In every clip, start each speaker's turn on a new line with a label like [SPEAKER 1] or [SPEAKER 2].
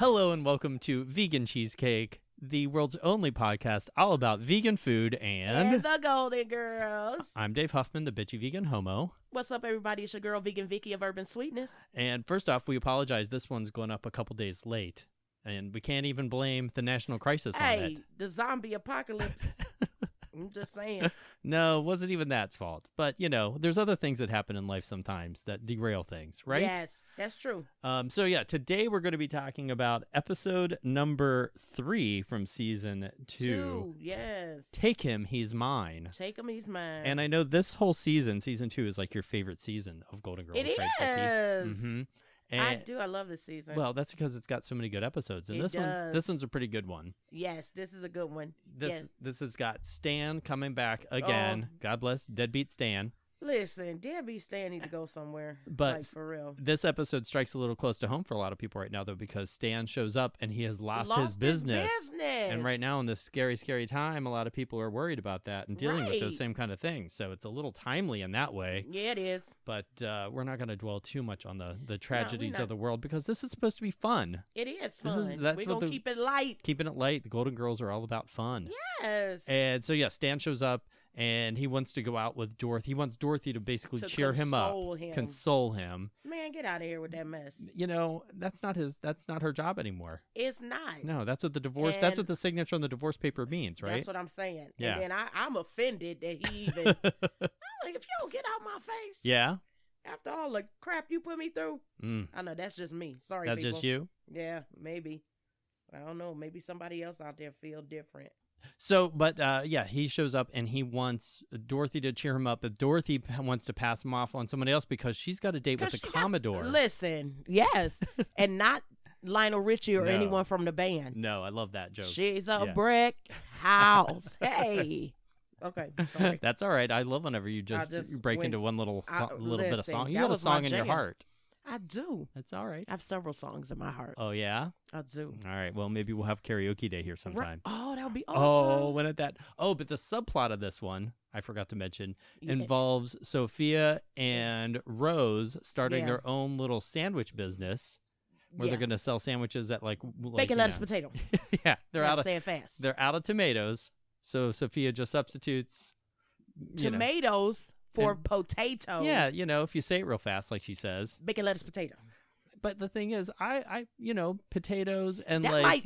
[SPEAKER 1] Hello and welcome to Vegan Cheesecake, the world's only podcast all about vegan food
[SPEAKER 2] and the Golden Girls.
[SPEAKER 1] I'm Dave Huffman, the bitchy vegan homo.
[SPEAKER 2] What's up, everybody? It's your girl, Vegan Vicki of Urban Sweetness.
[SPEAKER 1] And first off, we apologize. This one's going up a couple days late, and we can't even blame the national crisis on it.
[SPEAKER 2] Hey, the zombie apocalypse. I'm just saying.
[SPEAKER 1] No, it wasn't even that's fault. But, you know, there's other things that happen in life sometimes that derail things, right?
[SPEAKER 2] Yes, that's true.
[SPEAKER 1] So, yeah, today we're going to be talking about episode number 3 from season 2.
[SPEAKER 2] Yes.
[SPEAKER 1] Take Him, He's Mine.
[SPEAKER 2] Take Him, He's Mine.
[SPEAKER 1] And I know this whole season 2, is like your favorite season of Golden Girls,
[SPEAKER 2] it
[SPEAKER 1] right,
[SPEAKER 2] is.
[SPEAKER 1] Becky? Mm-hmm.
[SPEAKER 2] I do. I love this season.
[SPEAKER 1] Well, that's because it's got so many good episodes, and this one's a pretty good one.
[SPEAKER 2] Yes, this is a good one.
[SPEAKER 1] This has got Stan coming back again. God bless deadbeat Stan.
[SPEAKER 2] Listen, deadbeat Stan need to go somewhere.
[SPEAKER 1] But
[SPEAKER 2] like, for real,
[SPEAKER 1] this episode strikes a little close to home for a lot of people right now, though, because Stan shows up and he has lost his business. And right now, in this scary, scary time, a lot of people are worried about that and dealing with those same kind of things. So it's a little timely in that way.
[SPEAKER 2] Yeah, it is.
[SPEAKER 1] But we're not going to dwell too much on the tragedies of the world, because this is supposed to be fun.
[SPEAKER 2] It is fun. We're going to keep it light.
[SPEAKER 1] Keeping it light. The Golden Girls are all about fun.
[SPEAKER 2] Yes.
[SPEAKER 1] And so, yeah, Stan shows up. And he wants to go out with Dorothy. He wants Dorothy to basically cheer him up, console him.
[SPEAKER 2] Man, get out of here with that mess.
[SPEAKER 1] You know, that's not her job anymore.
[SPEAKER 2] It's not.
[SPEAKER 1] No, that's what that's what the signature on the divorce paper means, right?
[SPEAKER 2] That's what I'm saying.
[SPEAKER 1] Yeah.
[SPEAKER 2] And then I'm offended that he even, I'm like, if you don't get out my face.
[SPEAKER 1] Yeah.
[SPEAKER 2] After all the crap you put me through. I know, that's just me. Sorry,
[SPEAKER 1] that's
[SPEAKER 2] people.
[SPEAKER 1] Just you?
[SPEAKER 2] Yeah, maybe. I don't know. Maybe somebody else out there feel different.
[SPEAKER 1] So, but yeah, he shows up and he wants Dorothy to cheer him up. But Dorothy wants to pass him off on somebody else because she's got a date with the Commodore.
[SPEAKER 2] Listen, yes, and not Lionel Richie or anyone from the band.
[SPEAKER 1] No, I love that joke.
[SPEAKER 2] She's a brick house. Hey. Okay, sorry.
[SPEAKER 1] That's all right. I love whenever you just break into one little bit of song. You got a song in your heart.
[SPEAKER 2] I do.
[SPEAKER 1] That's all right.
[SPEAKER 2] I have several songs in my heart.
[SPEAKER 1] Oh, yeah?
[SPEAKER 2] I do.
[SPEAKER 1] All right. Well, maybe we'll have karaoke day here sometime.
[SPEAKER 2] Oh, that would be awesome.
[SPEAKER 1] Oh, when at that. Oh, but the subplot of this one, I forgot to mention, involves Sophia and Rose starting their own little sandwich business where they're going to sell sandwiches at like
[SPEAKER 2] bacon, lettuce, potato.
[SPEAKER 1] Yeah. They're out of
[SPEAKER 2] say it fast.
[SPEAKER 1] They're out of tomatoes. So Sophia just substitutes
[SPEAKER 2] tomatoes for potatoes.
[SPEAKER 1] Yeah, you know, if you say it real fast, like she says.
[SPEAKER 2] Bacon, lettuce, potato.
[SPEAKER 1] But the thing is, I potatoes and
[SPEAKER 2] that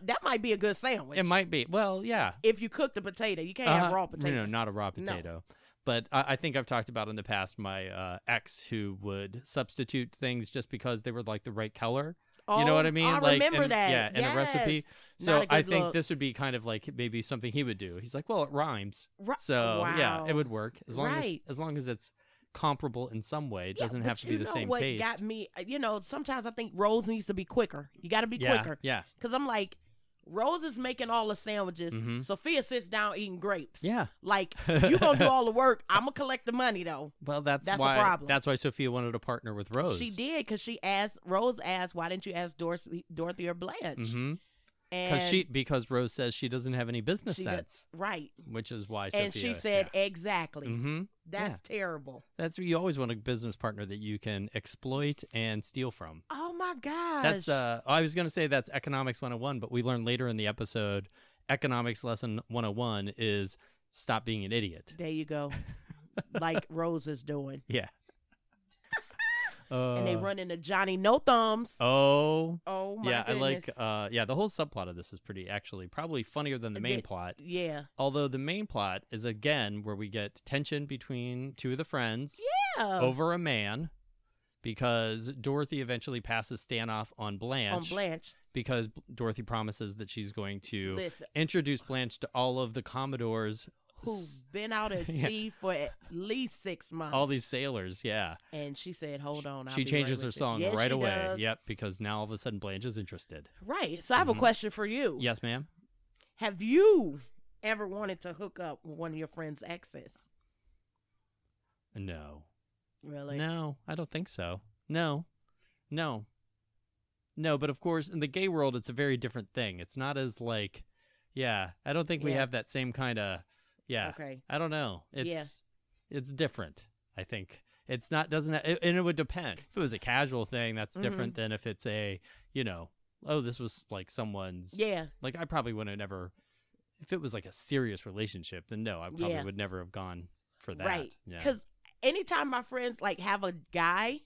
[SPEAKER 2] that might be a good sandwich.
[SPEAKER 1] It might be. Well, yeah.
[SPEAKER 2] If you cook the potato, you can't have raw potato.
[SPEAKER 1] No, not a raw potato. No. But I think I've talked about in the past my ex who would substitute things just because they were like the right color. You know what I mean?
[SPEAKER 2] I remember that.
[SPEAKER 1] Yeah, in a recipe. So I think this would be kind of like maybe something he would do. He's like, well, it rhymes. So yeah, it would work as long as it's comparable in some way. It doesn't have to be the same taste.
[SPEAKER 2] You know what got me? Sometimes I think Rose needs to be quicker. You got to be quicker.
[SPEAKER 1] Yeah.
[SPEAKER 2] Because I'm like, Rose is making all the sandwiches.
[SPEAKER 1] Mm-hmm.
[SPEAKER 2] Sophia sits down eating grapes.
[SPEAKER 1] Yeah.
[SPEAKER 2] Like, you going to do all the work. I'm going to collect the money, though.
[SPEAKER 1] Well, that's
[SPEAKER 2] why, a problem.
[SPEAKER 1] That's why Sophia wanted to partner with Rose.
[SPEAKER 2] She did, because Rose asked, why didn't you ask Dorothy or Blanche?
[SPEAKER 1] Mm-hmm. Because Rose says she doesn't have any business sense.
[SPEAKER 2] Right.
[SPEAKER 1] Which is why Sophia.
[SPEAKER 2] And she said, exactly.
[SPEAKER 1] Mm-hmm.
[SPEAKER 2] That's terrible.
[SPEAKER 1] That's what you always want, a business partner that you can exploit and steal from.
[SPEAKER 2] Oh, my gosh.
[SPEAKER 1] That's I was going to say that's Economics 101, but we learned later in the episode, Economics Lesson 101 is stop being an idiot.
[SPEAKER 2] There you go. Like Rose is doing.
[SPEAKER 1] Yeah.
[SPEAKER 2] And they run into Johnny No Thumbs.
[SPEAKER 1] Oh
[SPEAKER 2] my goodness.
[SPEAKER 1] I like the whole subplot of this is probably funnier than the main plot.
[SPEAKER 2] Yeah.
[SPEAKER 1] Although the main plot is again where we get tension between two of the friends over a man, because Dorothy eventually passes Stan off on Blanche. Because Dorothy promises that she's going to introduce Blanche to all of the Commodores
[SPEAKER 2] who've been out at sea for at least 6 months.
[SPEAKER 1] All these sailors, yeah.
[SPEAKER 2] And she said, hold on.
[SPEAKER 1] She changes her song right away. Does. Yep, because now all of a sudden Blanche is interested.
[SPEAKER 2] Right. So I have a question for you.
[SPEAKER 1] Yes, ma'am.
[SPEAKER 2] Have you ever wanted to hook up with one of your friend's exes?
[SPEAKER 1] No.
[SPEAKER 2] Really?
[SPEAKER 1] No, I don't think so. No, but of course, in the gay world, it's a very different thing. It's not as like, I don't think we have that same kind of,
[SPEAKER 2] Okay.
[SPEAKER 1] I don't know. It's different, I think. It's not, and it would depend. If it was a casual thing, that's different than if it's a, oh, this was like someone's.
[SPEAKER 2] Yeah.
[SPEAKER 1] Like, I probably would have never, if it was like a serious relationship, then no, I probably would never have gone for that.
[SPEAKER 2] Right.
[SPEAKER 1] Yeah.
[SPEAKER 2] Because anytime my friends like have a guy,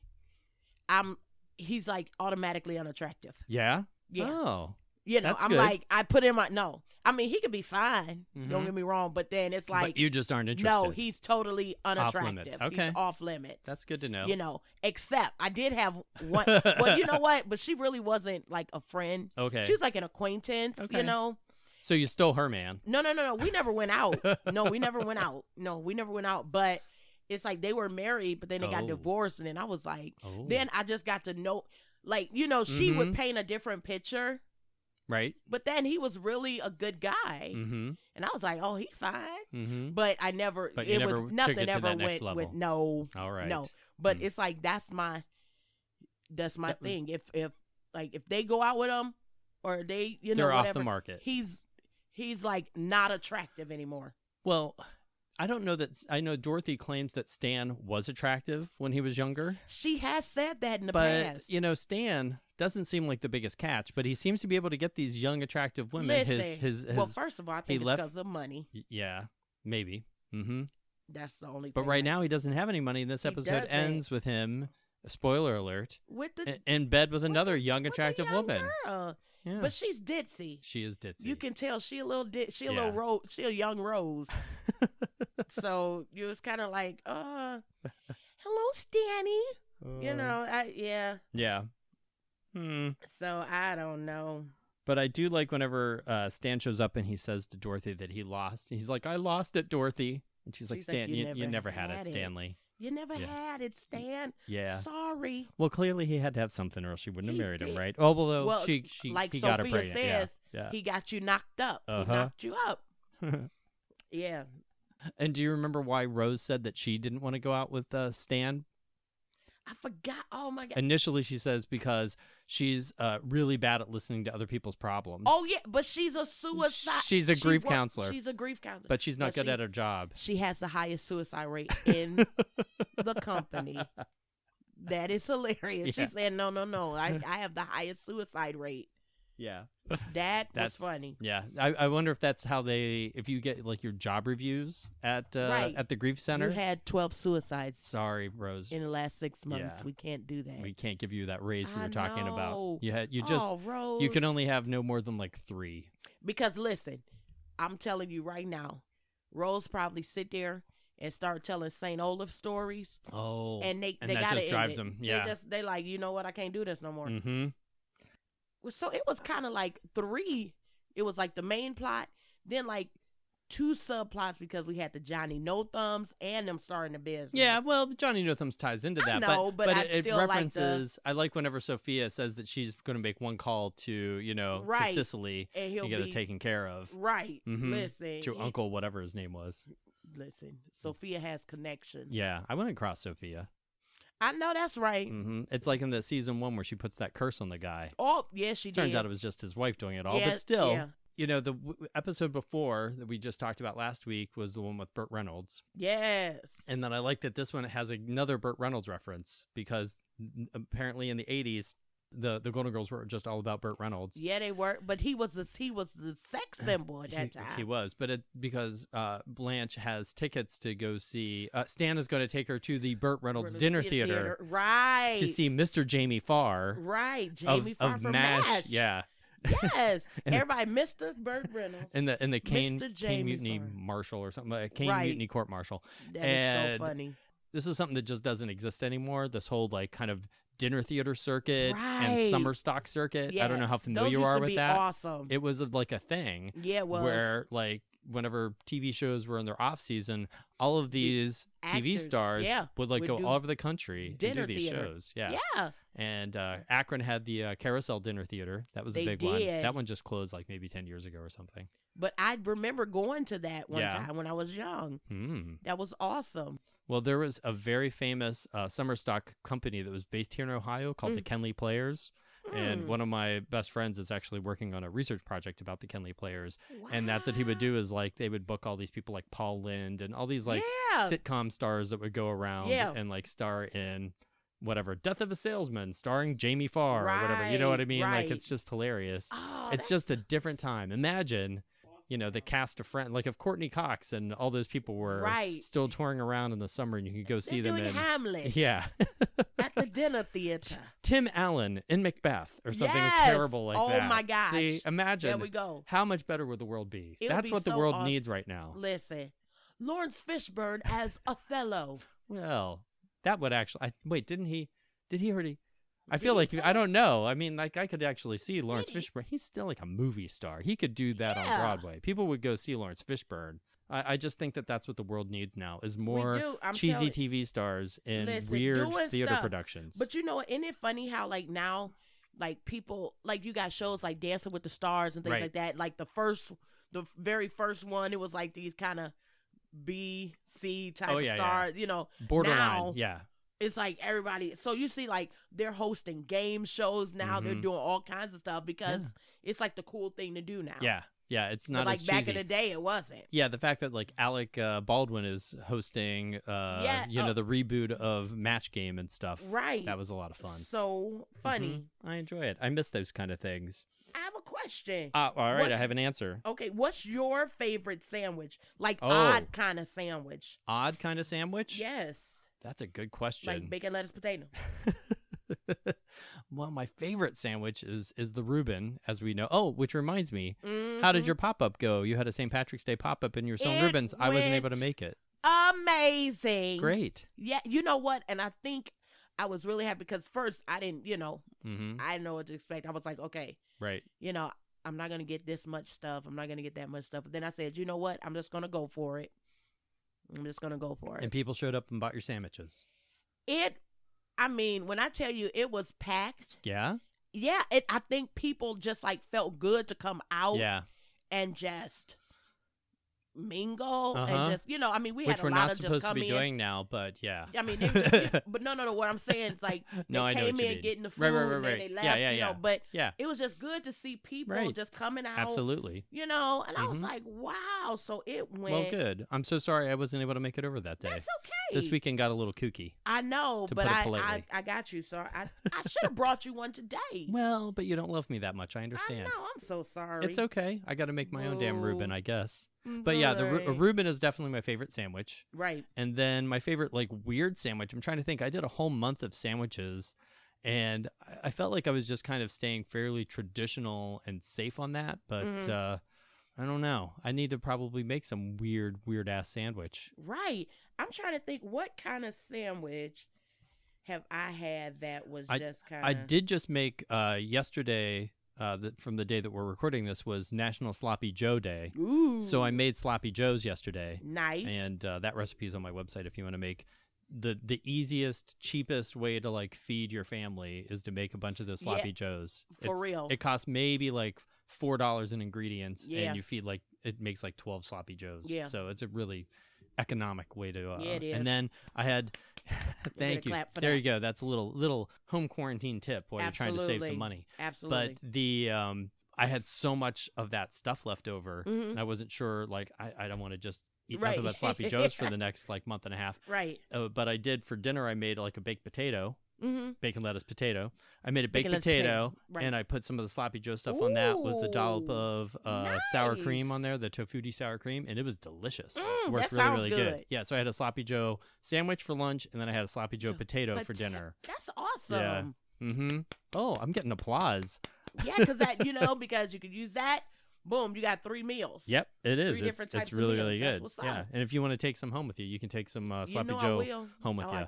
[SPEAKER 2] he's like automatically unattractive.
[SPEAKER 1] Yeah?
[SPEAKER 2] Yeah.
[SPEAKER 1] Oh.
[SPEAKER 2] You know,
[SPEAKER 1] That's
[SPEAKER 2] I'm
[SPEAKER 1] good.
[SPEAKER 2] like, I put in my, no. I mean, he could be fine. Don't get me wrong. But then it's like.
[SPEAKER 1] But you just aren't interested.
[SPEAKER 2] No, he's totally unattractive.
[SPEAKER 1] Off limits. Okay.
[SPEAKER 2] He's off limits.
[SPEAKER 1] That's good to know.
[SPEAKER 2] You know, except I did have one. Well, you know what? But she really wasn't like a friend.
[SPEAKER 1] Okay.
[SPEAKER 2] She was like an acquaintance, you know.
[SPEAKER 1] So you stole her man.
[SPEAKER 2] No. We never went out. No, we never went out. But it's like they were married, but then they got divorced. And then I was like, then I just got to know, like, you know, she would paint a different picture.
[SPEAKER 1] Right.
[SPEAKER 2] But then he was really a good guy. Mm-hmm. And I was like, oh, he fine. Mm-hmm. But I never,
[SPEAKER 1] but
[SPEAKER 2] it
[SPEAKER 1] never
[SPEAKER 2] was nothing ever
[SPEAKER 1] went
[SPEAKER 2] with no.
[SPEAKER 1] All right.
[SPEAKER 2] No. But it's like, that's my thing. If they go out with him or they, you know,
[SPEAKER 1] they're
[SPEAKER 2] whatever,
[SPEAKER 1] off the market.
[SPEAKER 2] He's like not attractive anymore.
[SPEAKER 1] Well, I don't know that. I know Dorothy claims that Stan was attractive when he was younger.
[SPEAKER 2] She has said that in the
[SPEAKER 1] But,
[SPEAKER 2] past.
[SPEAKER 1] you know, Stan doesn't seem like the biggest catch, but he seems to be able to get these young, attractive women.
[SPEAKER 2] Listen, well, first of all, I think it's because of money.
[SPEAKER 1] Yeah, maybe. Mm-hmm.
[SPEAKER 2] That's the only thing.
[SPEAKER 1] But right now, he doesn't have any money. This episode ends with him, spoiler alert, in bed with another young, attractive woman.
[SPEAKER 2] Girl. Yeah. But she's ditzy.
[SPEAKER 1] She is ditzy.
[SPEAKER 2] You can tell she a little she a young Rose. So you was kind of like, hello, Stanny. You know, yeah.
[SPEAKER 1] Yeah.
[SPEAKER 2] So I don't know.
[SPEAKER 1] But I do like whenever Stan shows up and he says to Dorothy that he lost. He's like, I lost it, Dorothy. And she's like, Stan, you never had it, Stanley.
[SPEAKER 2] You never had it, Stan.
[SPEAKER 1] Yeah.
[SPEAKER 2] Sorry.
[SPEAKER 1] Well, clearly he had to have something or else she wouldn't have married him, right? Oh, well, he
[SPEAKER 2] like
[SPEAKER 1] he
[SPEAKER 2] Sophia
[SPEAKER 1] got her pregnant.
[SPEAKER 2] says, he got you knocked up. He knocked you up. Yeah.
[SPEAKER 1] And do you remember why Rose said that she didn't want to go out with Stan?
[SPEAKER 2] I forgot. Oh, my God.
[SPEAKER 1] Initially, she says because she's really bad at listening to other people's problems.
[SPEAKER 2] Oh, yeah, but she's a suicide.
[SPEAKER 1] She's a grief counselor.
[SPEAKER 2] She's a grief counselor.
[SPEAKER 1] But she's not good at her job.
[SPEAKER 2] She has the highest suicide rate in the company. That is hilarious. Yeah. She said, no. I have the highest suicide rate.
[SPEAKER 1] Yeah.
[SPEAKER 2] That's was funny.
[SPEAKER 1] Yeah. I wonder if that's how if you get like your job reviews at the grief center.
[SPEAKER 2] You had 12 suicides.
[SPEAKER 1] Sorry, Rose.
[SPEAKER 2] In the last 6 months. Yeah. We can't do that.
[SPEAKER 1] We can't give you that raise we were talking about.
[SPEAKER 2] Rose.
[SPEAKER 1] You can only have no more than like 3.
[SPEAKER 2] Because listen, I'm telling you right now, Rose probably sit there and start telling St. Olaf stories.
[SPEAKER 1] Oh.
[SPEAKER 2] And they
[SPEAKER 1] that
[SPEAKER 2] gotta
[SPEAKER 1] just drives them. Yeah.
[SPEAKER 2] They like, you know what, I can't do this no more.
[SPEAKER 1] Mm-hmm.
[SPEAKER 2] So it was kind of like 3. It was like the main plot, then like 2 subplots because we had the Johnny No Thumbs and them starting the business.
[SPEAKER 1] Yeah, well, the Johnny No Thumbs ties into that.
[SPEAKER 2] I know, but
[SPEAKER 1] it references. I like whenever Sophia says that she's going to make one call to, to Sicily
[SPEAKER 2] and he'll
[SPEAKER 1] get it taken care of.
[SPEAKER 2] Right.
[SPEAKER 1] Mm-hmm.
[SPEAKER 2] Listen.
[SPEAKER 1] To Uncle whatever his name was.
[SPEAKER 2] Listen, Sophia has connections.
[SPEAKER 1] Yeah, I went across Sophia.
[SPEAKER 2] I know that's right.
[SPEAKER 1] Mm-hmm. It's like in the season 1 where she puts that curse on the guy.
[SPEAKER 2] Oh, yes, she did.
[SPEAKER 1] Turns out it was just his wife doing it all. But still, the episode before that we just talked about last week was the one with Burt Reynolds.
[SPEAKER 2] Yes.
[SPEAKER 1] And then I like that this one has another Burt Reynolds reference because apparently in the 80s, the Golden Girls were just all about Burt Reynolds.
[SPEAKER 2] Yeah, they were, but he was the sex symbol at that time.
[SPEAKER 1] He was, but because Blanche has tickets to go see. Stan is going to take her to the Burt Reynolds dinner theater,
[SPEAKER 2] right,
[SPEAKER 1] to see Mr. Jamie Farr,
[SPEAKER 2] right, Jamie Farr from MASH.
[SPEAKER 1] Yeah.
[SPEAKER 2] Yes, everybody, Mr. Burt Reynolds,
[SPEAKER 1] and the Kane Mutiny Marshal or something, Mutiny Court Marshal.
[SPEAKER 2] That is so funny.
[SPEAKER 1] This is something that just doesn't exist anymore. This whole like kind of dinner theater circuit and summer stock circuit. Yeah. I don't know how familiar you are with that.
[SPEAKER 2] Awesome.
[SPEAKER 1] It was like a thing.
[SPEAKER 2] Yeah, it was.
[SPEAKER 1] Where like whenever TV shows were in their off season, all of these TV stars would like go all over the country and do these shows. Yeah.
[SPEAKER 2] Yeah.
[SPEAKER 1] And Akron had the Carousel Dinner Theater. That was a big one. That one just closed like maybe 10 years ago or something.
[SPEAKER 2] But I remember going to that one time when I was young. That was awesome.
[SPEAKER 1] Well, there was a very famous summer stock company that was based here in Ohio called the Kenley Players. And one of my best friends is actually working on a research project about the Kenley Players. Wow. And that's what he would do is like they would book all these people like Paul Lynde and all these like sitcom stars that would go around and like star in whatever, Death of a Salesman starring Jamie Farr or whatever. You know what I mean? Like, it's just hilarious.
[SPEAKER 2] Oh,
[SPEAKER 1] it's just a different time. Imagine, the cast of Friends, like if Courtney Cox and all those people were still touring around in the summer and you could go see them in
[SPEAKER 2] Hamlet.
[SPEAKER 1] Yeah.
[SPEAKER 2] At the dinner theater.
[SPEAKER 1] Tim Allen in Macbeth or something terrible like that.
[SPEAKER 2] Oh my gosh.
[SPEAKER 1] See, imagine.
[SPEAKER 2] There we go.
[SPEAKER 1] How much better would the world be?
[SPEAKER 2] That's
[SPEAKER 1] what the world needs right now.
[SPEAKER 2] Listen, Lawrence Fishburne as Othello.
[SPEAKER 1] Well, that would actually. Did he already? I feel like, I don't know. I mean, like, I could actually see Lawrence Fishburne. He's still like a movie star. He could do that on Broadway. People would go see Lawrence Fishburne. I just think that that's what the world needs now, is more cheesy TV stars in weird theater productions.
[SPEAKER 2] But isn't it funny how, like, now, like, people, like, you got shows like Dancing with the Stars and things like that. Like, the very first one, it was like these kind of B, C type stars,
[SPEAKER 1] borderline,
[SPEAKER 2] now, it's like everybody. So you see, like, they're hosting game shows now. They're doing all kinds of stuff because it's like the cool thing to do now.
[SPEAKER 1] Yeah, it's not
[SPEAKER 2] like
[SPEAKER 1] as cheesy.
[SPEAKER 2] Back in the day, it wasn't.
[SPEAKER 1] Yeah, the fact that like Alec Baldwin is hosting, the reboot of Match Game and stuff.
[SPEAKER 2] Right.
[SPEAKER 1] That was a lot of fun.
[SPEAKER 2] So funny.
[SPEAKER 1] I enjoy it. I miss those kind of things.
[SPEAKER 2] I have a question.
[SPEAKER 1] All right, I have an answer.
[SPEAKER 2] Okay, what's your favorite sandwich? Like odd kind of sandwich.
[SPEAKER 1] Odd kind of sandwich?
[SPEAKER 2] Yes.
[SPEAKER 1] That's a good question.
[SPEAKER 2] Like bacon, lettuce, potato.
[SPEAKER 1] Well, my favorite sandwich is the Reuben, as we know. Oh, which reminds me, how did your pop-up go? You had a St. Patrick's Day pop-up and you were selling Reubens. I wasn't able to make it.
[SPEAKER 2] Amazing.
[SPEAKER 1] Great.
[SPEAKER 2] Yeah, you know what? And I think I was really happy because first I didn't, I didn't know what to expect. I was like, okay.
[SPEAKER 1] Right.
[SPEAKER 2] I'm not going to get this much stuff. I'm not going to get that much stuff. But then I said, you know what? I'm just going to go for it.
[SPEAKER 1] And people showed up and bought your sandwiches.
[SPEAKER 2] When I tell you it was packed.
[SPEAKER 1] Yeah?
[SPEAKER 2] Yeah, I think people just like felt good to come out and just mingle and just, we had a lot of just come in.
[SPEAKER 1] Which we're not supposed to be doing now, but yeah.
[SPEAKER 2] I mean, but no, what I'm saying is like they came in getting the food and they left, but it was just good to see people just coming out.
[SPEAKER 1] Absolutely.
[SPEAKER 2] And I was like, wow, so it went.
[SPEAKER 1] Well, good. I'm so sorry I wasn't able to make it over that day.
[SPEAKER 2] That's okay.
[SPEAKER 1] This weekend got a little kooky.
[SPEAKER 2] I know, but I got you, so I should have brought you one today.
[SPEAKER 1] Well, but you don't love me that much. I understand.
[SPEAKER 2] I know, I'm so sorry.
[SPEAKER 1] It's okay. I got to make my own damn Reuben, I guess. But yeah, the Reuben is definitely my favorite sandwich.
[SPEAKER 2] Right.
[SPEAKER 1] And then my favorite, like, weird sandwich, I'm trying to think. I did a whole month of sandwiches, and I felt like I was just kind of staying fairly traditional and safe on that. But I don't know. I need to probably make some weird-ass sandwich.
[SPEAKER 2] Right. I'm trying to think, what kind of sandwich have I had that was just kind of...
[SPEAKER 1] I did just make yesterday... from the day that we're recording this was National Sloppy Joe Day.
[SPEAKER 2] Ooh.
[SPEAKER 1] So I made Sloppy Joes yesterday.
[SPEAKER 2] Nice.
[SPEAKER 1] And that recipe is on my website if you want to make the easiest, cheapest way to like feed your family is to make a bunch of those Sloppy Joes.
[SPEAKER 2] For real.
[SPEAKER 1] It costs maybe like $4 in ingredients and you feed like, it makes like 12 Sloppy Joes. Yeah. So it's a really economic way to
[SPEAKER 2] it is.
[SPEAKER 1] And then I had thank you. There you go. That's a little home quarantine tip while you're trying to save some money.
[SPEAKER 2] Absolutely.
[SPEAKER 1] But the I had so much of that stuff left over and I wasn't sure, like, I don't want to just eat nothing but Sloppy Joes for the next like month and a half.
[SPEAKER 2] Right.
[SPEAKER 1] But I did for dinner. I made like a baked potato. Bacon, lettuce, potato. I made a baked potato, and I put some of the Sloppy Joe stuff on that with a dollop of sour cream on there, the tofutti sour cream, and it was delicious. It worked really good. Yeah, so I had a Sloppy Joe sandwich for lunch, and then I had a Sloppy Joe potato for dinner.
[SPEAKER 2] That's awesome.
[SPEAKER 1] Yeah. Oh, I'm getting applause.
[SPEAKER 2] Yeah, because you could use that. Boom, you got 3 meals.
[SPEAKER 1] Yep, it is.
[SPEAKER 2] 3 different types
[SPEAKER 1] it's really,
[SPEAKER 2] of meals.
[SPEAKER 1] really good.
[SPEAKER 2] That's what's up.
[SPEAKER 1] Yeah, and if you want to take some home with you, you can take some Sloppy
[SPEAKER 2] I
[SPEAKER 1] Joe
[SPEAKER 2] will.
[SPEAKER 1] home with you.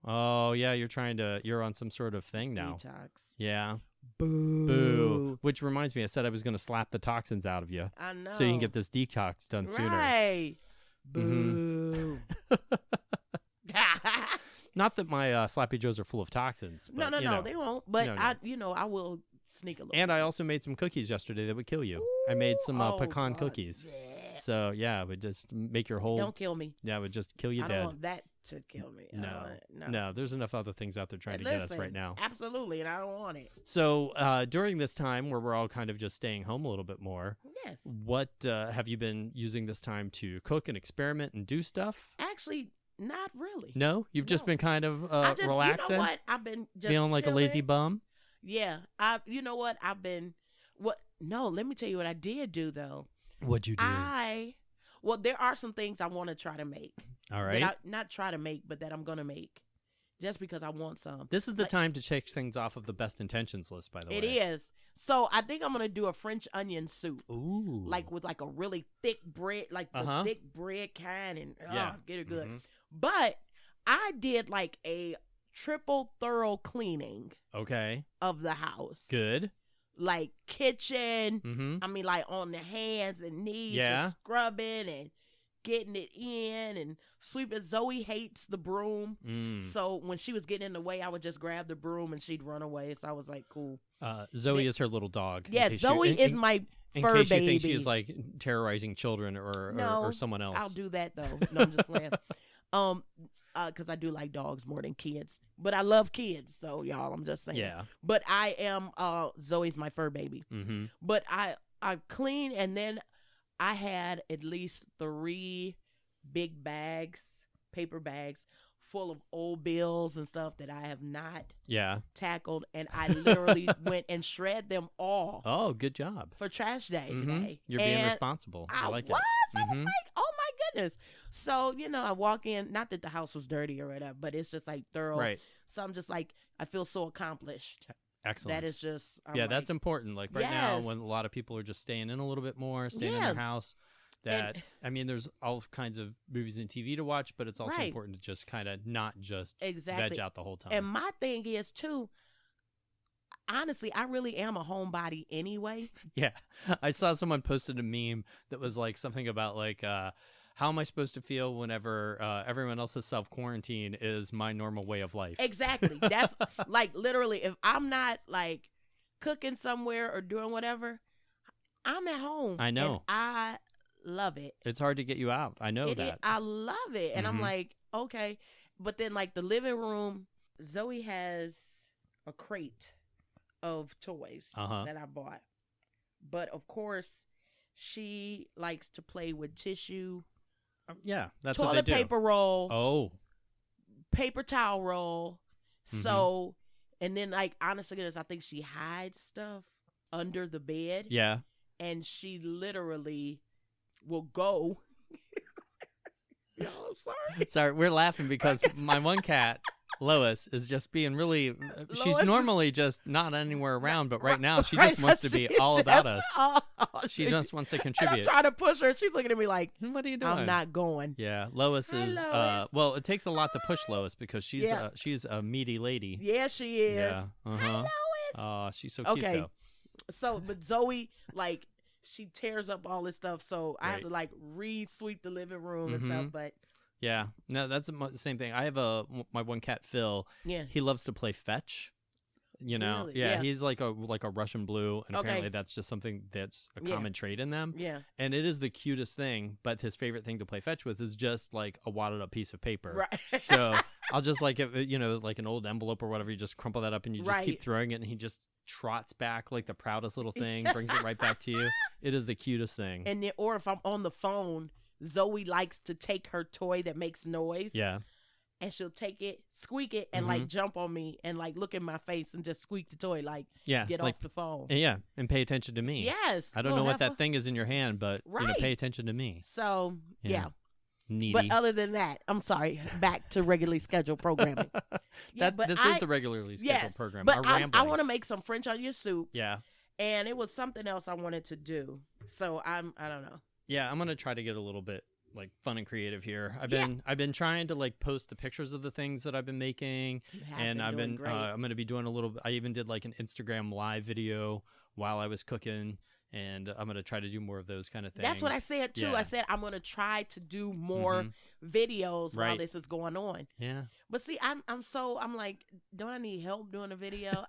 [SPEAKER 1] Oh, yeah, you're on some sort of thing now.
[SPEAKER 2] Detox.
[SPEAKER 1] Yeah.
[SPEAKER 2] Boo.
[SPEAKER 1] Which reminds me, I said I was going to slap the toxins out of you.
[SPEAKER 2] I know.
[SPEAKER 1] So you can get this detox done sooner.
[SPEAKER 2] Right. Boo.
[SPEAKER 1] Not that my Sloppy Joes are full of toxins. But,
[SPEAKER 2] no, they won't. But I will sneak a little.
[SPEAKER 1] And I also made some cookies yesterday that would kill you.
[SPEAKER 2] Ooh,
[SPEAKER 1] I made some pecan cookies.
[SPEAKER 2] Yeah.
[SPEAKER 1] So yeah, it would just make your whole.
[SPEAKER 2] Don't kill me.
[SPEAKER 1] Yeah, it would just kill you dead.
[SPEAKER 2] I don't want that to kill me.
[SPEAKER 1] No. There's enough other things out there trying to get us right now.
[SPEAKER 2] Absolutely, and I don't want it.
[SPEAKER 1] So during this time where we're all kind of just staying home a little bit more,
[SPEAKER 2] yes.
[SPEAKER 1] What have you been using this time to cook and experiment and do stuff?
[SPEAKER 2] Actually, Not really.
[SPEAKER 1] No? You've just been kind of relaxing?
[SPEAKER 2] You know what? I've been just
[SPEAKER 1] feeling like
[SPEAKER 2] chilling.
[SPEAKER 1] A lazy bum?
[SPEAKER 2] Yeah. You know what? No, let me tell you what I did do, though.
[SPEAKER 1] What'd you do?
[SPEAKER 2] Well, there are some things I want to try to make.
[SPEAKER 1] All right.
[SPEAKER 2] Not try to make, but that I'm going to make. Just because I want some.
[SPEAKER 1] This is the time to check things off of the best intentions list, by the way.
[SPEAKER 2] It is. So I think I'm going to do a French onion soup.
[SPEAKER 1] Ooh.
[SPEAKER 2] Like with like a really thick bread, like the thick bread kind, and get it good.
[SPEAKER 1] Mm-hmm.
[SPEAKER 2] But I did like a triple thorough cleaning.
[SPEAKER 1] Okay.
[SPEAKER 2] Of the house.
[SPEAKER 1] Good.
[SPEAKER 2] Like kitchen.
[SPEAKER 1] Mm-hmm.
[SPEAKER 2] I mean, like on the hands and knees.
[SPEAKER 1] Yeah.
[SPEAKER 2] Just scrubbing and getting it in and sweeping. Zoe hates the broom. So when she was getting in the way, I would just grab the broom and she'd run away. So I was like, cool.
[SPEAKER 1] Zoe is her little dog.
[SPEAKER 2] Yes, Zoe is my fur baby.
[SPEAKER 1] In case you think she's like terrorizing children or someone else.
[SPEAKER 2] I'll do that though. No, I'm just playing. Because I do like dogs more than kids. But I love kids, so y'all, I'm just saying.
[SPEAKER 1] Yeah.
[SPEAKER 2] But I am, Zoe's my fur baby.
[SPEAKER 1] Mm-hmm.
[SPEAKER 2] But I clean, and then I had at least 3 big bags, paper bags, full of old bills and stuff that I have not tackled. And I literally went and shred them all.
[SPEAKER 1] Oh, good job.
[SPEAKER 2] For trash day today.
[SPEAKER 1] You're being responsible. I like it.
[SPEAKER 2] I was like, oh my goodness. So, I walk in, not that the house was dirty or whatever, but it's just like thorough.
[SPEAKER 1] Right.
[SPEAKER 2] So I'm just like, I feel so accomplished.
[SPEAKER 1] Excellent.
[SPEAKER 2] That is just,
[SPEAKER 1] that's important. Like right now, when a lot of people are just staying in a little bit more, staying in their house, there's all kinds of movies and TV to watch, but it's also important to just kind of not just veg out the whole time.
[SPEAKER 2] And my thing is, too, honestly, I really am a homebody anyway.
[SPEAKER 1] Yeah. I saw someone posted a meme that was like something about like, how am I supposed to feel whenever everyone else's self-quarantine is my normal way of life?
[SPEAKER 2] Exactly. That's like literally, if I'm not like cooking somewhere or doing whatever, I'm at home.
[SPEAKER 1] I know.
[SPEAKER 2] And I love it.
[SPEAKER 1] It's hard to get you out. I know that.
[SPEAKER 2] I love it. And I'm like, okay. But then like the living room, Zoe has a crate of toys that I bought. But of course, she likes to play with tissue.
[SPEAKER 1] That's what they do.
[SPEAKER 2] Toilet paper roll.
[SPEAKER 1] Oh.
[SPEAKER 2] Paper towel roll. So, and then like, honestly, goodness, I think she hides stuff under the bed.
[SPEAKER 1] Yeah.
[SPEAKER 2] And she literally will go. Yo, I'm sorry.
[SPEAKER 1] Sorry, we're laughing because my one cat, Lois, is just being really. She's normally just not anywhere around, but right now she just wants to be all about us. She just wants to contribute.
[SPEAKER 2] And I'm trying to push her. She's looking at me like,
[SPEAKER 1] "What are you doing?
[SPEAKER 2] I'm not going."
[SPEAKER 1] Yeah, Lois is.
[SPEAKER 2] Lois.
[SPEAKER 1] Well, it takes a lot to push Lois because she's a meaty lady.
[SPEAKER 2] Yeah, she is.
[SPEAKER 1] Yeah.
[SPEAKER 2] Hi, Lois.
[SPEAKER 1] Oh, she's so cute though.
[SPEAKER 2] So, but Zoe, like, she tears up all this stuff, so I have to like re-sweep the living room and stuff. But
[SPEAKER 1] yeah, no, that's the same thing. I have my one cat, Phil.
[SPEAKER 2] Yeah,
[SPEAKER 1] he loves to play fetch.
[SPEAKER 2] Really?
[SPEAKER 1] Yeah, he's like a Russian blue, and apparently that's just something that's a common trait in them.
[SPEAKER 2] Yeah,
[SPEAKER 1] and it is the cutest thing. But his favorite thing to play fetch with is just like a wadded up piece of paper.
[SPEAKER 2] Right.
[SPEAKER 1] So I'll just like like an old envelope or whatever. You just crumple that up and you just keep throwing it, and he just trots back like the proudest little thing, brings it right back to you. It is the cutest thing.
[SPEAKER 2] And then, or if I'm on the phone, Zoe likes to take her toy that makes noise.
[SPEAKER 1] Yeah.
[SPEAKER 2] And she'll take it, squeak it, and like jump on me and like look in my face and just squeak the toy, like get off the phone.
[SPEAKER 1] Yeah, and pay attention to me.
[SPEAKER 2] Yes.
[SPEAKER 1] I don't know what that thing is in your hand, but pay attention to me.
[SPEAKER 2] So yeah.
[SPEAKER 1] Needy.
[SPEAKER 2] But other than that, I'm sorry. Back to regularly scheduled programming.
[SPEAKER 1] This is the regularly scheduled program.
[SPEAKER 2] But I want to make some French onion soup.
[SPEAKER 1] Yeah.
[SPEAKER 2] And it was something else I wanted to do. So I don't know.
[SPEAKER 1] Yeah, I'm gonna try to get a little bit like fun and creative here. I've been trying to like post the pictures of the things that I've been making, and I'm gonna be doing a little. I even did like an Instagram live video while I was cooking. And I'm going to try to do more of those kind of things.
[SPEAKER 2] That's what I said, too. Yeah. I said I'm going to try to do more videos while this is going on.
[SPEAKER 1] Yeah.
[SPEAKER 2] But see, I'm like, don't I need help doing a video?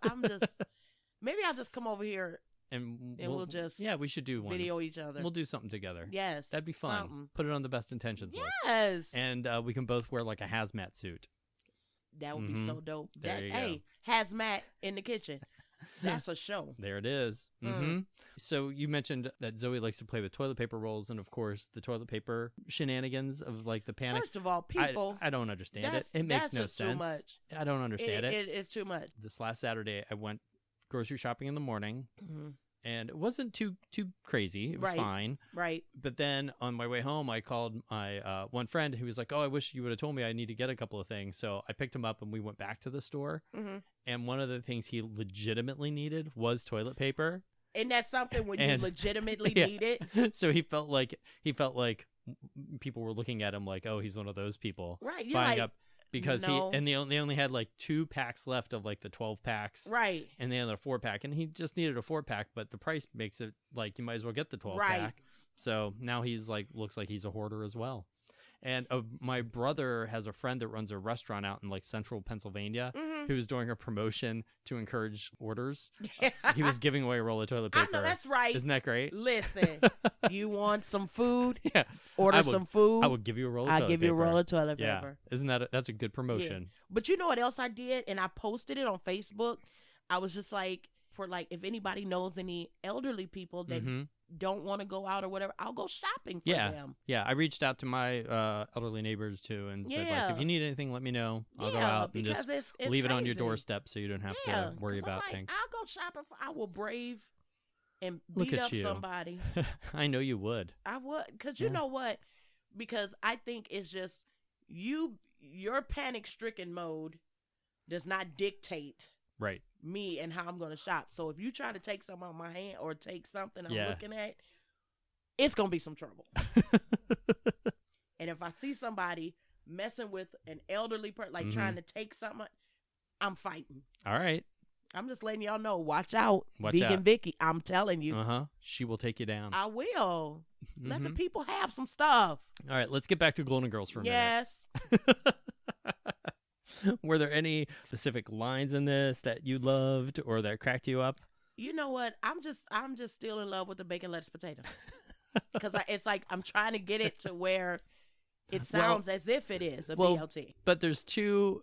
[SPEAKER 2] Maybe I'll just come over here and we'll just
[SPEAKER 1] we should do one.
[SPEAKER 2] Video each other.
[SPEAKER 1] We'll do something together.
[SPEAKER 2] Yes.
[SPEAKER 1] That'd be fun.
[SPEAKER 2] Something.
[SPEAKER 1] Put it on the best intentions list.
[SPEAKER 2] Yes.
[SPEAKER 1] And we can both wear like a hazmat suit.
[SPEAKER 2] That would be so dope.
[SPEAKER 1] There you
[SPEAKER 2] go. Hazmat in the kitchen. That's a show.
[SPEAKER 1] There it is. Mm-hmm. So you mentioned that Zoe likes to play with toilet paper rolls and, of course, the toilet paper shenanigans of like the panic.
[SPEAKER 2] First of all, people,
[SPEAKER 1] I don't understand it. It makes no sense. Too much. I don't understand it.
[SPEAKER 2] It is too much.
[SPEAKER 1] This last Saturday, I went grocery shopping in the morning. And it wasn't too crazy. It was fine.
[SPEAKER 2] Right.
[SPEAKER 1] But then on my way home, I called my one friend who was like, "Oh, I wish you would have told me I need to get a couple of things." So I picked him up and we went back to the store. And one of the things he legitimately needed was toilet paper.
[SPEAKER 2] And that's something when you legitimately need it.
[SPEAKER 1] So he felt like people were looking at him like, "Oh, he's one of those people."
[SPEAKER 2] Right. You're
[SPEAKER 1] buying
[SPEAKER 2] like,
[SPEAKER 1] up. Because they only had like 2 packs left of like the 12 packs.
[SPEAKER 2] Right.
[SPEAKER 1] And they had a 4-pack. And he just needed a 4-pack, but the price makes it like you might as well get the 12-pack. So now he's like, looks like he's a hoarder as well. And my brother has a friend that runs a restaurant out in like central Pennsylvania who's doing a promotion to encourage orders. He was giving away a roll of toilet paper.
[SPEAKER 2] I know, that's right.
[SPEAKER 1] Isn't that great?
[SPEAKER 2] Listen, you want some food?
[SPEAKER 1] Yeah.
[SPEAKER 2] Order some food.
[SPEAKER 1] I would give you a roll of toilet paper.
[SPEAKER 2] I'll give you a roll of toilet paper.
[SPEAKER 1] Yeah. Isn't that's a good promotion?
[SPEAKER 2] Yeah. But you know what else I did? And I posted it on Facebook. I was just like, for like, if anybody knows any elderly people that don't want to go out or whatever, I'll go shopping for them.
[SPEAKER 1] Yeah, I reached out to my elderly neighbors too and said, like, if you need anything, let me know. I'll go out and just it's leave it on your doorstep so you don't have to worry about things.
[SPEAKER 2] I'll go shopping. I will brave and beat up somebody.
[SPEAKER 1] I know you would.
[SPEAKER 2] I would, because you know what? Because I think it's just your panic-stricken mode does not dictate me and how I'm going to shop. So if you try to take something out of my hand or take something I'm looking at, it's going to be some trouble. And if I see somebody messing with an elderly person, like trying to take something, I'm fighting.
[SPEAKER 1] All right.
[SPEAKER 2] I'm just letting y'all know, watch out. Vegan Vicki, I'm telling you.
[SPEAKER 1] She will take you down.
[SPEAKER 2] I will. Let the people have some stuff.
[SPEAKER 1] All right, let's get back to Golden Girls for a minute.
[SPEAKER 2] Yes.
[SPEAKER 1] Were there any specific lines in this that you loved or that cracked you up?
[SPEAKER 2] You know what? I'm just still in love with the bacon, lettuce, potato. Because it's like I'm trying to get it to where it sounds as if it is a BLT.
[SPEAKER 1] But there's two,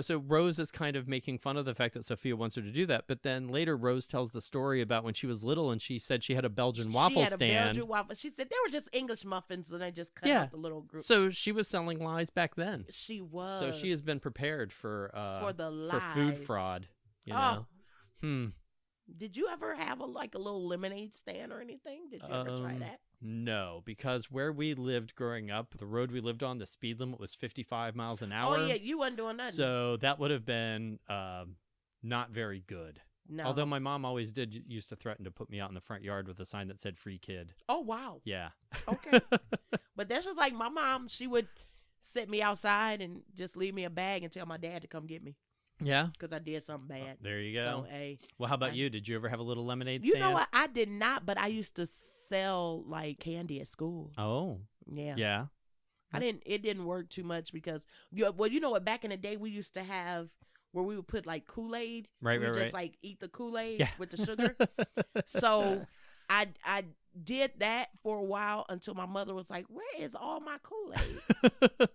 [SPEAKER 1] so Rose is kind of making fun of the fact that Sophia wants her to do that. But then later Rose tells the story about when she was little and she said she had a Belgian waffle stand.
[SPEAKER 2] She had a Belgian waffle. She said they were just English muffins and they just cut out the little group.
[SPEAKER 1] So she was selling lies back then.
[SPEAKER 2] She was.
[SPEAKER 1] So she has been prepared for
[SPEAKER 2] the lies.
[SPEAKER 1] For food fraud, you know.
[SPEAKER 2] Did you ever have a little lemonade stand or anything? Did you ever try that?
[SPEAKER 1] No, because where we lived growing up, the road we lived on, the speed limit was 55 miles an hour.
[SPEAKER 2] Oh, yeah, you wasn't doing nothing.
[SPEAKER 1] So that would have been not very good.
[SPEAKER 2] No.
[SPEAKER 1] Although my mom always used to threaten to put me out in the front yard with a sign that said free kid.
[SPEAKER 2] Oh, wow.
[SPEAKER 1] Yeah.
[SPEAKER 2] Okay. But that's just like my mom. She would set me outside and just leave me a bag and tell my dad to come get me.
[SPEAKER 1] Yeah?
[SPEAKER 2] Because I did something bad.
[SPEAKER 1] There you go.
[SPEAKER 2] So,
[SPEAKER 1] well, how about you? Did you ever have a little lemonade stand?
[SPEAKER 2] You know what? I did not, but I used to sell like candy at school.
[SPEAKER 1] Oh.
[SPEAKER 2] Yeah.
[SPEAKER 1] Yeah.
[SPEAKER 2] It didn't work too much because, you know what? Back in the day, we used to have where we would put like Kool-Aid.
[SPEAKER 1] Right.
[SPEAKER 2] Just like eat the Kool-Aid with the sugar. So I did that for a while until my mother was like, "Where is all my Kool-Aid?"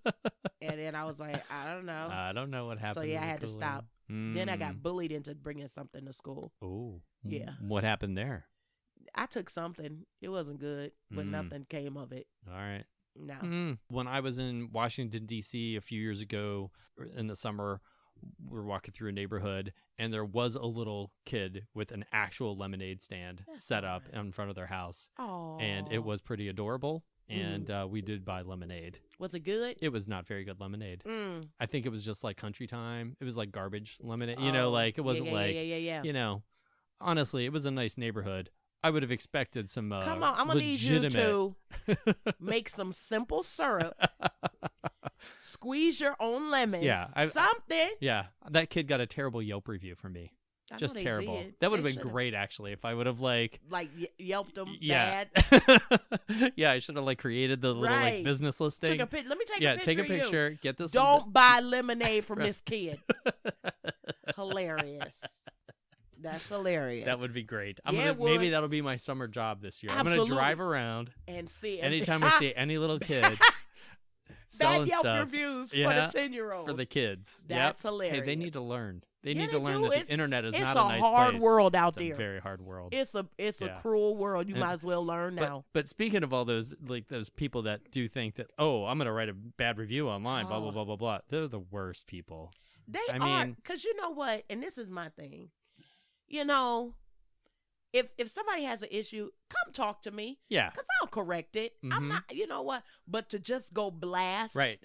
[SPEAKER 2] And then I was like, "I don't know.
[SPEAKER 1] I don't know what happened."
[SPEAKER 2] So yeah, I had to stop. Then I got bullied into bringing something to school.
[SPEAKER 1] Oh,
[SPEAKER 2] yeah.
[SPEAKER 1] What happened there?
[SPEAKER 2] I took something. It wasn't good, but nothing came of it.
[SPEAKER 1] All right.
[SPEAKER 2] No.
[SPEAKER 1] When I was in Washington, D.C. a few years ago in the summer, we were walking through a neighborhood, and there was a little kid with an actual lemonade stand set up in front of their house.
[SPEAKER 2] Aww.
[SPEAKER 1] And it was pretty adorable, and we did buy lemonade.
[SPEAKER 2] Was it good?
[SPEAKER 1] It was not very good lemonade. I think it was just like country time. It was like garbage lemonade. It wasn't honestly, it was a nice neighborhood. I would have expected some Come on, I'm going to need you to
[SPEAKER 2] make some simple syrup. Squeeze your own lemons.
[SPEAKER 1] Yeah.
[SPEAKER 2] Something.
[SPEAKER 1] Yeah. That kid got a terrible Yelp review from me. Just terrible.
[SPEAKER 2] Did.
[SPEAKER 1] That would have been great, actually, if I would have
[SPEAKER 2] Yelped them bad.
[SPEAKER 1] Yeah, I should have created the little business listing.
[SPEAKER 2] Let me take a picture.
[SPEAKER 1] Yeah, take a picture. Get this.
[SPEAKER 2] Don't buy lemonade from this kid. Hilarious. That's hilarious.
[SPEAKER 1] That would be great. Maybe that'll be my summer job this year. Absolutely. I'm going to drive around
[SPEAKER 2] and see
[SPEAKER 1] anytime I see any little kid.
[SPEAKER 2] bad Yelp
[SPEAKER 1] stuff.
[SPEAKER 2] reviews for the 10-year-olds.
[SPEAKER 1] For the kids.
[SPEAKER 2] That's hilarious.
[SPEAKER 1] Hey, they need to learn. They need to learn that the internet is not a nice place.
[SPEAKER 2] It's a hard world out there.
[SPEAKER 1] It's a very hard world.
[SPEAKER 2] It's a cruel world. You might as well learn now.
[SPEAKER 1] But speaking of all those people that do think that, oh, I'm going to write a bad review online, blah, blah, blah, blah, blah. They're the worst people.
[SPEAKER 2] They are. Because you know what? And this is my thing. You know, if somebody has an issue, come talk to me.
[SPEAKER 1] Yeah.
[SPEAKER 2] Because I'll correct it. I'm not, you know what? But to just go blast.
[SPEAKER 1] Right.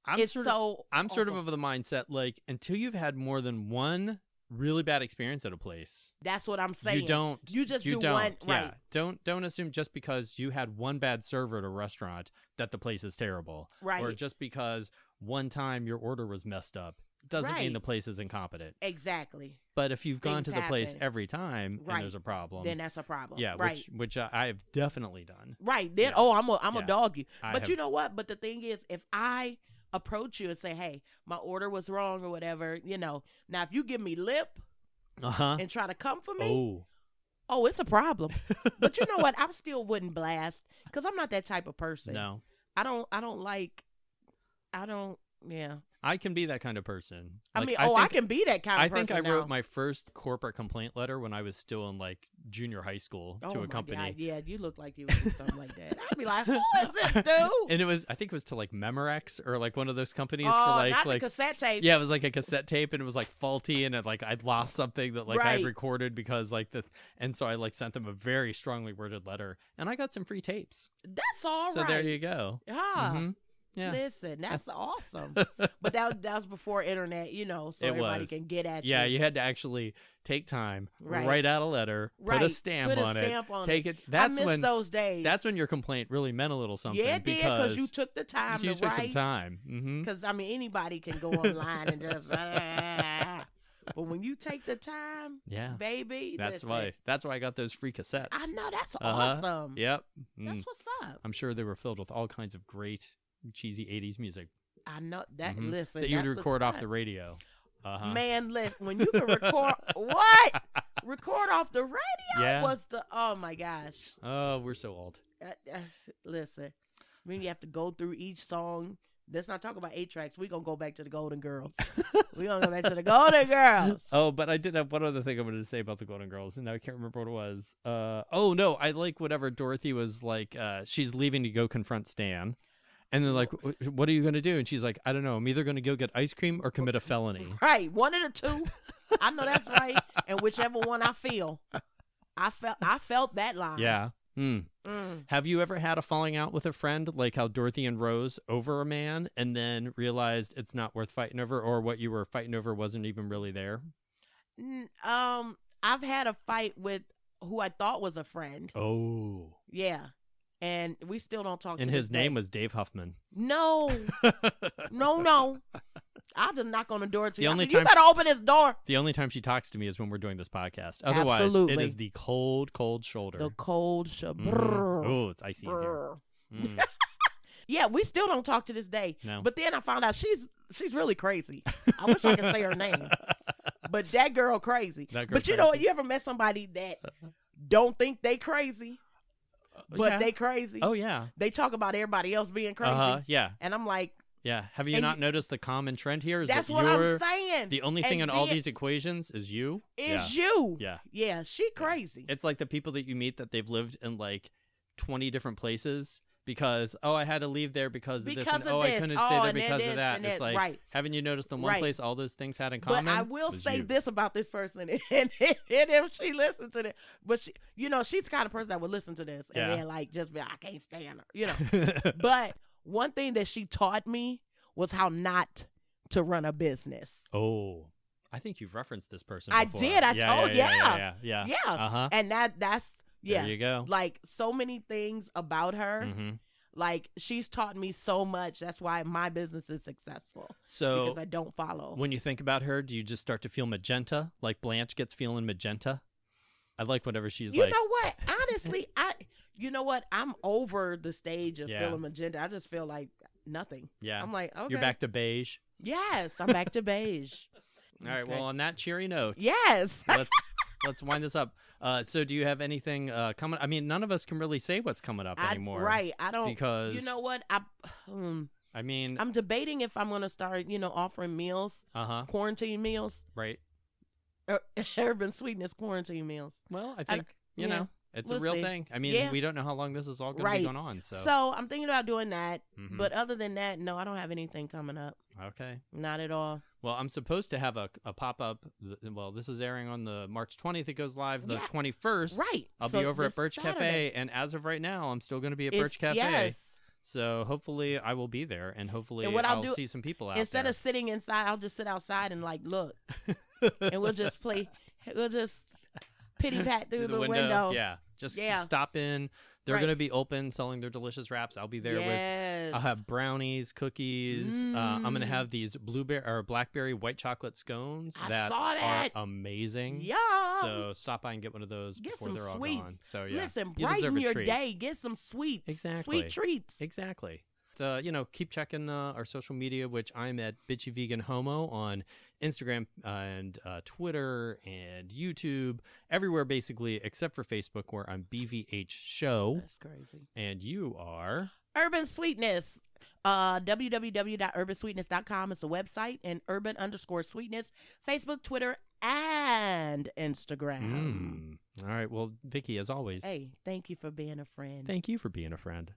[SPEAKER 1] I'm sort of the mindset, like, until you've had more than one really bad experience at a place.
[SPEAKER 2] That's what I'm saying.
[SPEAKER 1] You just do one.
[SPEAKER 2] Right.
[SPEAKER 1] Yeah. Don't assume just because you had one bad server at a restaurant that the place is terrible.
[SPEAKER 2] Right.
[SPEAKER 1] Or just because one time your order was messed up doesn't mean the place is incompetent.
[SPEAKER 2] Exactly.
[SPEAKER 1] But if you've gone to the place every time and there's a problem,
[SPEAKER 2] then that's a problem.
[SPEAKER 1] Yeah,
[SPEAKER 2] right.
[SPEAKER 1] which I have definitely done.
[SPEAKER 2] Right. Then I'm a dog you. But you know what? But the thing is, if I approach you and say, hey, my order was wrong or whatever, you know, now if you give me lip and try to come for me, oh, it's a problem. But you know what? I still wouldn't blast because I'm not that type of person.
[SPEAKER 1] No.
[SPEAKER 2] Yeah.
[SPEAKER 1] I can be that kind of person.
[SPEAKER 2] I can be that kind of person.
[SPEAKER 1] I think I wrote my first corporate complaint letter when I was still in like junior high school to a company.
[SPEAKER 2] God. Yeah, you look like you would do something like that. I'd be like, who is this dude?
[SPEAKER 1] And I think it was to like Memorex or like one of those companies
[SPEAKER 2] for
[SPEAKER 1] like
[SPEAKER 2] not the cassette tape.
[SPEAKER 1] Yeah, it was like a cassette tape and it was like faulty and I'd lost something that I had recorded because and so I like sent them a very strongly worded letter and I got some free tapes.
[SPEAKER 2] That's all right.
[SPEAKER 1] So there you go.
[SPEAKER 2] Yeah. Yeah. Listen, that's awesome. But that was before internet, you know, so everybody can get at you.
[SPEAKER 1] Yeah, you had to actually take time, write out a letter, put a stamp on it, take it. I miss
[SPEAKER 2] those days.
[SPEAKER 1] That's when your complaint really meant a little something.
[SPEAKER 2] Yeah, it did, because you took the time to write.
[SPEAKER 1] You took some time.
[SPEAKER 2] Because, anybody can go online and just... But when you take the time, baby,
[SPEAKER 1] that's why I got those free cassettes.
[SPEAKER 2] I know, that's awesome.
[SPEAKER 1] Yep.
[SPEAKER 2] That's what's up.
[SPEAKER 1] I'm sure they were filled with all kinds of great cheesy 80s music.
[SPEAKER 2] I know that. Listen,
[SPEAKER 1] that you would record off the radio.
[SPEAKER 2] Man, listen, when you can record record off the radio was the, oh my gosh.
[SPEAKER 1] Oh, we're so old.
[SPEAKER 2] Listen, you have to go through each song. Let's not talk about 8 tracks. We're going to go back to the Golden Girls. We're going to go back to the Golden Girls.
[SPEAKER 1] Oh, but I did have one other thing I wanted to say about the Golden Girls, and now I can't remember what it was. Oh, no, I like whatever Dorothy was like, she's leaving to go confront Stan. And they're like, what are you going to do? And she's like, I don't know. I'm either going to go get ice cream or commit a felony.
[SPEAKER 2] Right. One of the two. I know that's right. And whichever one I feel. I felt that line.
[SPEAKER 1] Yeah. Have you ever had a falling out with a friend, like how Dorothy and Rose over a man and then realized it's not worth fighting over, or what you were fighting over wasn't even really there?
[SPEAKER 2] I've had a fight with who I thought was a friend.
[SPEAKER 1] Oh.
[SPEAKER 2] Yeah. And we still don't talk to
[SPEAKER 1] And his name was Dave Huffman.
[SPEAKER 2] No. No. I'll just knock on the door to you. You better open this door.
[SPEAKER 1] The only time she talks to me is when we're doing this podcast. Otherwise, it is the cold, cold shoulder.
[SPEAKER 2] The cold shoulder.
[SPEAKER 1] Oh, it's icy in here.
[SPEAKER 2] Yeah, we still don't talk to this day.
[SPEAKER 1] No.
[SPEAKER 2] But then I found out she's really crazy. I wish I could say her name. But that girl crazy. But you know what? You ever met somebody that don't think they crazy? But they crazy.
[SPEAKER 1] Oh, yeah.
[SPEAKER 2] They talk about everybody else being crazy.
[SPEAKER 1] Yeah.
[SPEAKER 2] And I'm like...
[SPEAKER 1] Yeah. Have you not noticed the common trend here?
[SPEAKER 2] That's what I'm saying.
[SPEAKER 1] The only thing in all these equations is you?
[SPEAKER 2] You.
[SPEAKER 1] Yeah.
[SPEAKER 2] Yeah, she crazy.
[SPEAKER 1] It's like the people that you meet that they've lived in like 20 different places because, I had to leave there because of this. And, I couldn't stay there because of that. And it's like, haven't you noticed the one place all those things had in common?
[SPEAKER 2] But I will say this about this person, and if she listened to this, but she, she's the kind of person that would listen to this and then like just be like, I can't stand her, But one thing that she taught me was how not to run a business.
[SPEAKER 1] Oh, I think you've referenced this person
[SPEAKER 2] before.
[SPEAKER 1] I
[SPEAKER 2] did. I told.
[SPEAKER 1] Yeah.
[SPEAKER 2] Uh-huh. And that's
[SPEAKER 1] there you go.
[SPEAKER 2] Like so many things about her.
[SPEAKER 1] Mm-hmm.
[SPEAKER 2] Like she's taught me so much. That's why my business is successful.
[SPEAKER 1] So
[SPEAKER 2] because I don't follow.
[SPEAKER 1] When you think about her, do you just start to feel magenta? Like Blanche gets feeling magenta? I like whatever she's like.
[SPEAKER 2] You know what? Honestly, you know what? I'm over the stage of feeling magenta. I just feel like nothing. Yeah. I'm like, okay.
[SPEAKER 1] You're back to beige.
[SPEAKER 2] Yes, I'm back to beige.
[SPEAKER 1] All right. Well, on that cheery note.
[SPEAKER 2] Yes.
[SPEAKER 1] Let's wind this up. So do you have anything coming? I mean, none of us can really say what's coming up anymore.
[SPEAKER 2] Right. I don't.
[SPEAKER 1] Because.
[SPEAKER 2] You know what?
[SPEAKER 1] I mean,
[SPEAKER 2] I'm debating if I'm going to start, offering meals, quarantine meals.
[SPEAKER 1] Right.
[SPEAKER 2] Urban Sweetness quarantine meals.
[SPEAKER 1] Well, I think, it's a real thing. I mean, we don't know how long this is all going to be going on.
[SPEAKER 2] So I'm thinking about doing that. But other than that, no, I don't have anything coming up.
[SPEAKER 1] Okay.
[SPEAKER 2] Not at all.
[SPEAKER 1] Well, I'm supposed to have a pop-up. Well, this is airing on the March 20th. It goes live the 21st.
[SPEAKER 2] Right.
[SPEAKER 1] I'll be over at Birch Cafe. And as of right now, I'm still going to be at Birch Cafe.
[SPEAKER 2] Yes.
[SPEAKER 1] So hopefully I will be there. And hopefully I'll see some people out
[SPEAKER 2] instead
[SPEAKER 1] there.
[SPEAKER 2] of sitting inside, I'll just sit outside and look. And we'll just play. We'll just pity-pat through the window.
[SPEAKER 1] Yeah. Just stop in. They're going to be open selling their delicious wraps. I'll be there with, I'll have brownies, cookies. I'm going to have these blackberry white chocolate scones that are amazing.
[SPEAKER 2] Yeah.
[SPEAKER 1] So stop by and get one of those before they're all gone. So yeah.
[SPEAKER 2] Listen, brighten your day. Get some sweets.
[SPEAKER 1] Exactly.
[SPEAKER 2] Sweet treats.
[SPEAKER 1] Exactly. Keep checking our social media, which I'm at Bitchy Vegan Homo on Instagram and Twitter and YouTube, everywhere basically, except for Facebook, where I'm BVH Show.
[SPEAKER 2] That's crazy.
[SPEAKER 1] And you are
[SPEAKER 2] Urban Sweetness. www.urbansweetness.com is the website, and urban_sweetness, Facebook, Twitter, and Instagram.
[SPEAKER 1] All right. Well, Vicki, as always.
[SPEAKER 2] Hey, thank you for being a friend.
[SPEAKER 1] Thank you for being a friend.